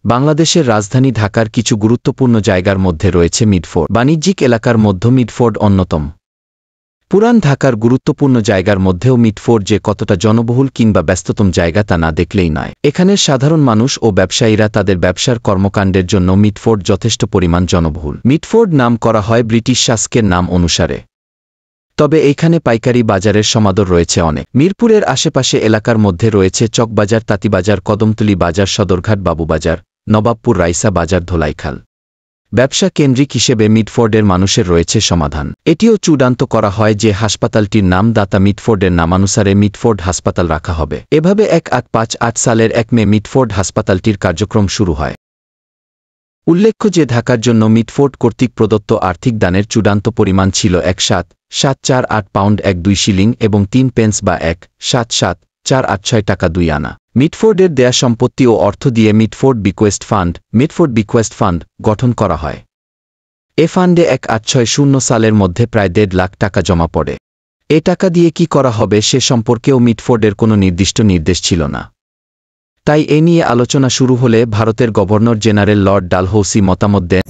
বাংলাদেশের রাজধানী ঢাকার কিছু গুরুত্বপূর্ণ জায়গার মধ্যে রয়েছে মিডফোর্ড। বাণিজ্যিক এলাকার মধ্যে মিডফোর্ড অন্যতম। পুরান ঢাকার গুরুত্বপূর্ণ জায়গার মধ্যেও মিডফোর্ড যে কতটা জনবহুল কিংবা ব্যস্ততম জায়গা তা না দেখলেই নয়। এখানের সাধারণ মানুষ ও ব্যবসায়ীরা তাদের ব্যবসার কর্মকাণ্ডের জন্য মিডফোর্ড যথেষ্ট পরিমাণ জনবহুল। মিডফোর্ড নাম করা হয় ব্রিটিশ শাসকের নাম অনুসারে। তবে এইখানে পাইকারি বাজারের সমাদর রয়েছে অনেক। মিরপুরের আশেপাশে এলাকার মধ্যে রয়েছে চকবাজার, তাঁতিবাজার, কদমতলী বাজার, সদরঘাট, বাবুবাজার, নবাবপুর, রাইসা বাজার, ধোলাইখাল। ব্যবসা কেন্দ্রিক হিসেবে মিডফোর্ডের মানুষের রয়েছে সমাধান। এটিও চূড়ান্ত করা হয় যে হাসপাতালটির নাম দাতা মিডফোর্ডের নামানুসারে মিডফোর্ড হাসপাতাল রাখা হবে। এভাবে 1858 সালের 1 মে মিডফোর্ড হাসপাতালটির কার্যক্রম শুরু হয়। উল্লেখ্য যে ঢাকার জন্য মিডফোর্ড কর্তৃক প্রদত্ত আর্থিক দানের চূড়ান্ত পরিমাণ ছিল 1,7,748 পাউন্ড 1.2 শিলিং এবং 3 পেন্স বা 1,7,7,486 টাকা 2 আনা। মিডফোর্ডের দেয়া সম্পত্তি ও অর্থ দিয়ে মিডফোর্ড বিকোয়েস্ট ফান্ড গঠন করা হয়। এ ফান্ডে 1860 সালের মধ্যে প্রায় 1.5 লাখ টাকা জমা পড়ে। এ টাকা দিয়ে কি করা হবে সে সম্পর্কেও মিডফোর্ডের কোনো নির্দিষ্ট নির্দেশ ছিল না। তাই এ নিয়ে আলোচনা শুরু হলে ভারতের গভর্নর জেনারেল লর্ড ডালহৌসি মতামত দেন।